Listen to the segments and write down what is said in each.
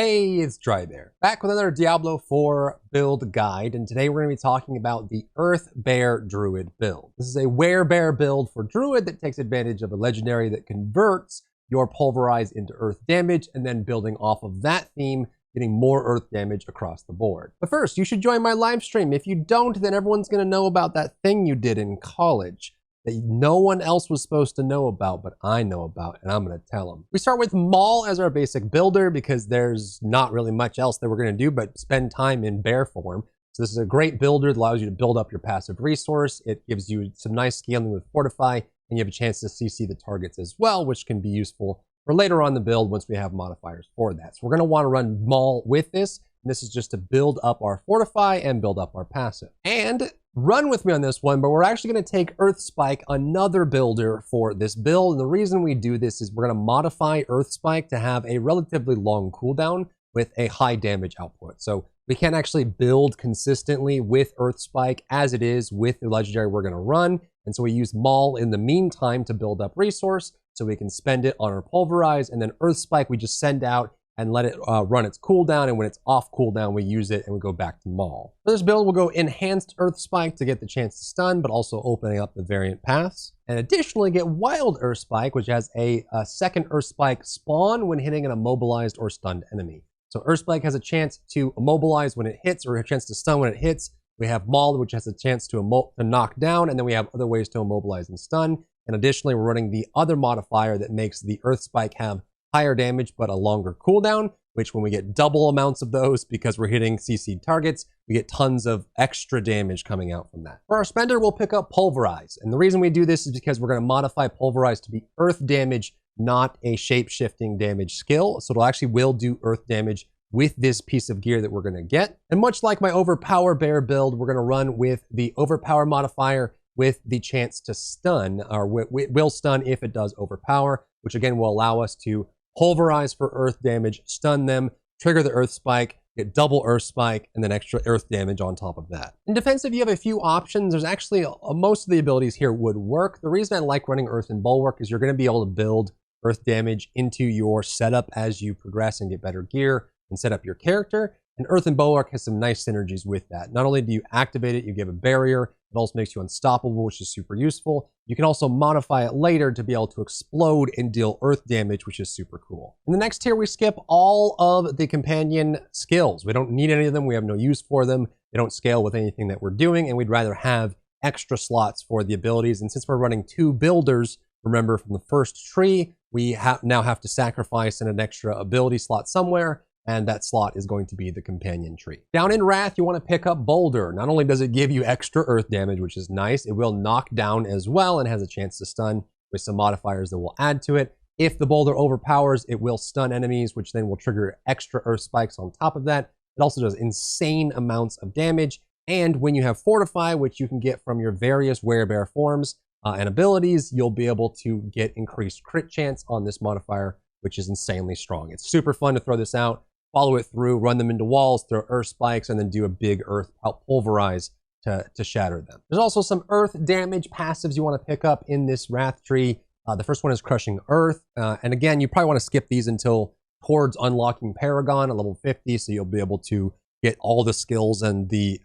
Hey, it's Drybear, back with another Diablo 4 build guide, and today we're going to be talking about the Earth Bear Druid build. This is a werebear build for Druid that takes advantage of a legendary that converts your pulverize into earth damage, and then building off of that theme, getting more earth damage across the board. But first, you should join my live stream. If you don't, then everyone's going to know about that thing you did in college that no one else was supposed to know about, but I know about, and I'm going to tell them. We start with Maul as our basic builder because there's not really much else that we're going to do but spend time in bear form. So this is a great builder that allows you to build up your passive resource. It gives you some nice scaling with Fortify, and you have a chance to CC the targets as well, which can be useful for later on the build once we have modifiers for that. So we're going to want to run Maul with this. And this is just to build up our Fortify and build up our passive. And run with me on this one, but we're actually going to take Earth Spike, another builder for this build. And the reason we do this is we're going to modify Earth Spike to have a relatively long cooldown with a high damage output. So we can't actually build consistently with Earth Spike as it is with the legendary we're going to run. And so we use Maul in the meantime to build up resource so we can spend it on our pulverize. And then Earth Spike we just send out and let it run its cooldown, and when it's off cooldown, we use it and we go back to Maul. For this build, we'll go Enhanced Earth Spike to get the chance to stun, but also opening up the variant paths. And additionally, get Wild Earth Spike, which has a second Earth Spike spawn when hitting an immobilized or stunned enemy. So Earth Spike has a chance to immobilize when it hits, or a chance to stun when it hits. We have Maul, which has a chance to knock down, and then we have other ways to immobilize and stun. And additionally, we're running the other modifier that makes the Earth Spike have higher damage but a longer cooldown, which when we get double amounts of those because we're hitting CC'd targets, we get tons of extra damage coming out from that. For our spender, we'll pick up Pulverize. And the reason we do this is because we're going to modify Pulverize to be earth damage, not a shape-shifting damage skill. So it will do earth damage with this piece of gear that we're going to get. And much like my Overpower Bear build, we're going to run with the Overpower modifier with the chance to stun, or will stun if it does overpower, which again will allow us to pulverize for earth damage, stun them, trigger the Earth Spike, get double Earth Spike, and then extra earth damage on top of that. In defensive, you have a few options. There's actually, most of the abilities here would work. The reason I like running Earth and Bulwark is you're going to be able to build earth damage into your setup as you progress and get better gear and set up your character. And Earth and Bulwark has some nice synergies with that. Not only do you activate it, you give a barrier, it also makes you unstoppable, which is super useful. You can also modify it later to be able to explode and deal earth damage, which is super cool. In the next tier, we skip all of the companion skills. We don't need any of them. We have no use for them. They don't scale with anything that we're doing, and we'd rather have extra slots for the abilities. And since we're running two builders, remember from the first tree, we now have to sacrifice an extra ability slot somewhere, and that slot is going to be the companion tree. Down in Wrath, you want to pick up Boulder. Not only does it give you extra earth damage, which is nice, it will knock down as well and has a chance to stun with some modifiers that will add to it. If the Boulder overpowers, it will stun enemies, which then will trigger extra earth spikes on top of that. It also does insane amounts of damage. And when you have Fortify, which you can get from your various werebear forms and abilities, you'll be able to get increased crit chance on this modifier, which is insanely strong. It's super fun to throw this out, follow it through, run them into walls, throw earth spikes, and then do a big earth pulverize to shatter them. There's also some earth damage passives you want to pick up in this Wrath tree. The first one is Crushing Earth. And again, you probably want to skip these until towards unlocking Paragon at level 50, so you'll be able to get all the skills and the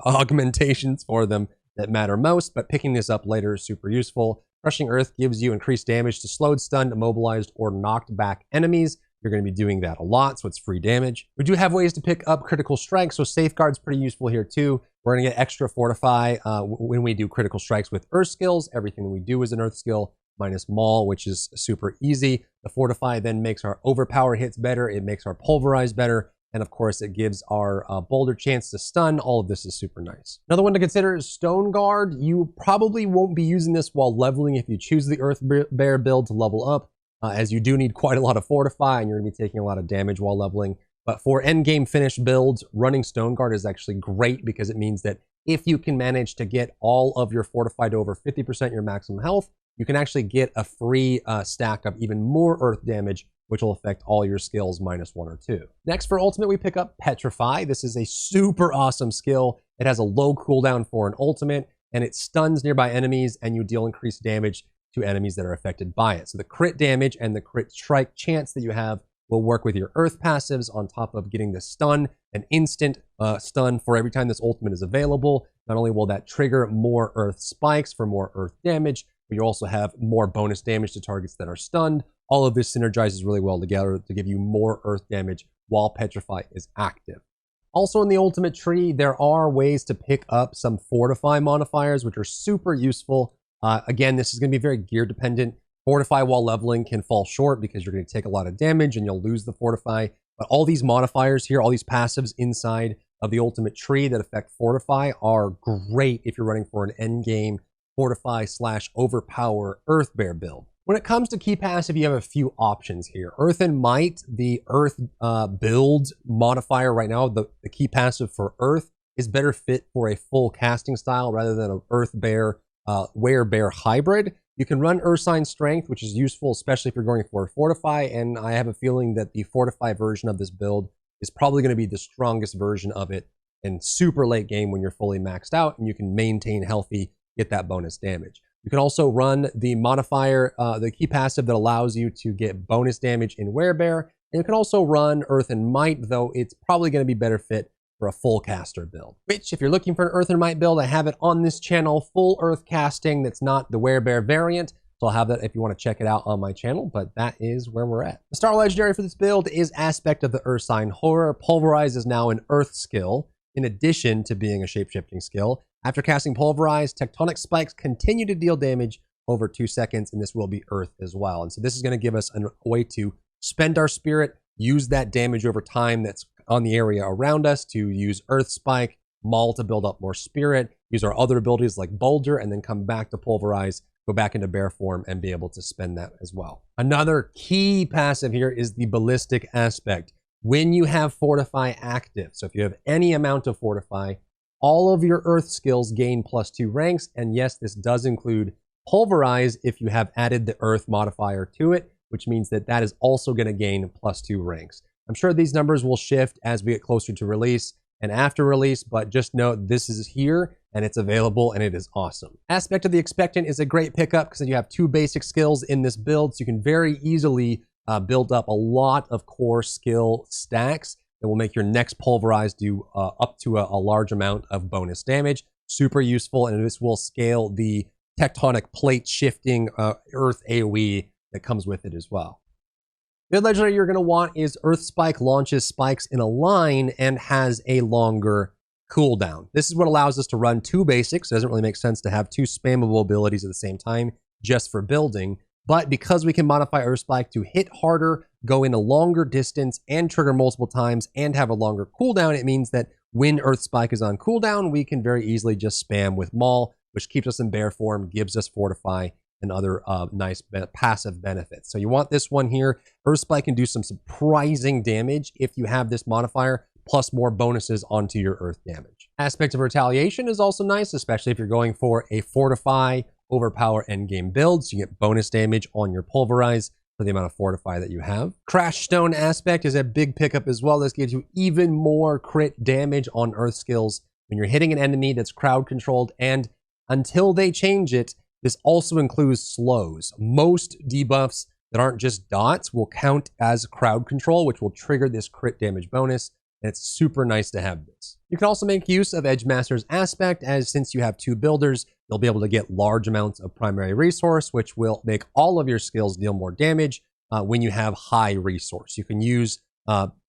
augmentations for them that matter most. But picking this up later is super useful. Crushing Earth gives you increased damage to slowed, stunned, immobilized, or knocked back enemies. You're going to be doing that a lot, so it's free damage. We do have ways to pick up Critical Strike, so Safeguard's pretty useful here too. We're going to get extra Fortify when we do Critical Strikes with Earth skills. Everything that we do is an Earth skill, minus Maul, which is super easy. The Fortify then makes our Overpower hits better, it makes our Pulverize better, and of course it gives our Boulder chance to stun. All of this is super nice. Another one to consider is Stone Guard. You probably won't be using this while leveling if you choose the Earth Bear build to level up, as you do need quite a lot of Fortify and you're going to be taking a lot of damage while leveling. But for endgame finished builds, running Stone Guard is actually great because it means that if you can manage to get all of your Fortify to over 50% your maximum health, you can actually get a free stack of even more earth damage, which will affect all your skills minus 1 or 2. Next, for ultimate, we pick up Petrify. This is a super awesome skill. It has a low cooldown for an ultimate, and it stuns nearby enemies, and you deal increased damage to enemies that are affected by it. So the crit damage and the crit strike chance that you have will work with your earth passives on top of getting the stun, an instant stun for every time this ultimate is available. Not only will that trigger more earth spikes for more earth damage, but you also have more bonus damage to targets that are stunned. All of this synergizes really well together to give you more earth damage while Petrify is active. Also in the ultimate tree, there are ways to pick up some Fortify modifiers, which are super useful. Again, this is going to be very gear dependent. Fortify while leveling can fall short because you're going to take a lot of damage and you'll lose the Fortify. But all these modifiers here, all these passives inside of the ultimate tree that affect Fortify are great if you're running for an endgame Fortify / overpower Earth Bear build. When it comes to key passive, you have a few options here. Earth and Might, the Earth build modifier right now, the key passive for Earth is better fit for a full casting style rather than an Earth Bear, Were-Bear hybrid. You can run Ursine Strength, which is useful, especially if you're going for a Fortify, and I have a feeling that the Fortify version of this build is probably going to be the strongest version of it in super late game when you're fully maxed out and you can maintain healthy, get that bonus damage. You can also run the modifier, the key passive that allows you to get bonus damage in Werebear, and you can also run Earth and Might, though it's probably going to be better fit for a full caster build. Which, if you're looking for an Earth and Might build, I have it on this channel, full Earth casting that's not the Werebear variant. So I'll have that if you want to check it out on my channel, but that is where we're at. The star legendary for this build is Aspect of the Ursine Horror. Pulverize is now an Earth skill, in addition to being a shapeshifting skill. After casting Pulverize, Tectonic Spikes continue to deal damage over 2 seconds, and this will be Earth as well. And so this is going to give us a way to spend our spirit, use that damage over time that's on the area around us to use Earth Spike, Maul to build up more spirit, use our other abilities like Boulder, and then come back to Pulverize, go back into bear form and be able to spend that as well. Another key passive here is the Ballistic Aspect. When you have Fortify active, so if you have any amount of Fortify, all of your Earth skills gain +2 ranks, and yes, this does include Pulverize if you have added the Earth modifier to it, which means that that is also going to gain +2 ranks. I'm sure these numbers will shift as we get closer to release and after release, but just note this is here and it's available and it is awesome. Aspect of the Expectant is a great pickup because you have 2 basic skills in this build, so you can very easily build up a lot of core skill stacks that will make your next Pulverize do up to a large amount of bonus damage. Super useful, and this will scale the tectonic plate shifting Earth AoE that comes with it as well. The other legendary you're going to want is Earth Spike launches spikes in a line and has a longer cooldown. This is what allows us to run 2 basics. It doesn't really make sense to have 2 spammable abilities at the same time just for building. But because we can modify Earth Spike to hit harder, go in a longer distance, and trigger multiple times, and have a longer cooldown, it means that when Earth Spike is on cooldown, we can very easily just spam with Maul, which keeps us in bear form, gives us Fortify, and other nice passive benefits. So you want this one here. Earth Spike can do some surprising damage if you have this modifier, plus more bonuses onto your Earth damage. Aspect of Retaliation is also nice, especially if you're going for a Fortify, Overpower endgame build, so you get bonus damage on your Pulverize for the amount of Fortify that you have. Crash Stone Aspect is a big pickup as well. This gives you even more crit damage on Earth skills when you're hitting an enemy that's crowd controlled, and until they change it, this also includes slows. Most debuffs that aren't just dots will count as crowd control, which will trigger this crit damage bonus, and it's super nice to have this. You can also make use of Edgemaster's Aspect, as since you have 2 builders, you'll be able to get large amounts of primary resource, which will make all of your skills deal more damage when you have high resource. You can use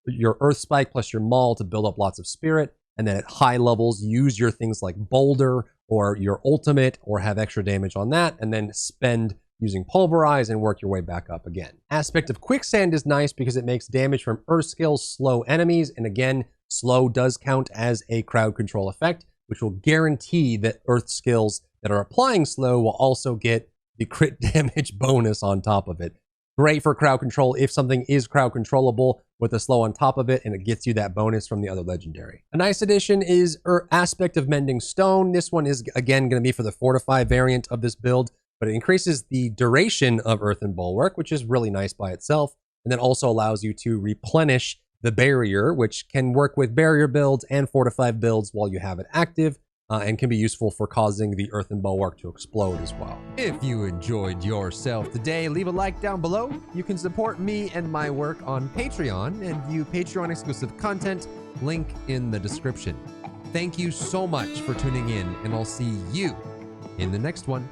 your Earth Spike plus your Maul to build up lots of spirit, and then at high levels, use your things like Boulder or your ultimate, or have extra damage on that, and then spend using Pulverize and work your way back up again. Aspect of Quicksand is nice because it makes damage from Earth skills slow enemies, and again, slow does count as a crowd control effect, which will guarantee that Earth skills that are applying slow will also get the crit damage bonus on top of it. Great for crowd control if something is crowd controllable with a slow on top of it, and it gets you that bonus from the other legendary. A nice addition is Aspect of Mending Stone. This one is again going to be for the Fortify variant of this build, but it increases the duration of Earthen Bulwark, which is really nice by itself, and then also allows you to replenish the barrier, which can work with barrier builds and fortified builds while you have it active. and can be useful for causing the earthen bulwark to explode as well. If you enjoyed yourself today, leave a like down below. You can support me and my work on Patreon and view Patreon exclusive content, link in the description. Thank you so much for tuning in, and I'll see you in the next one.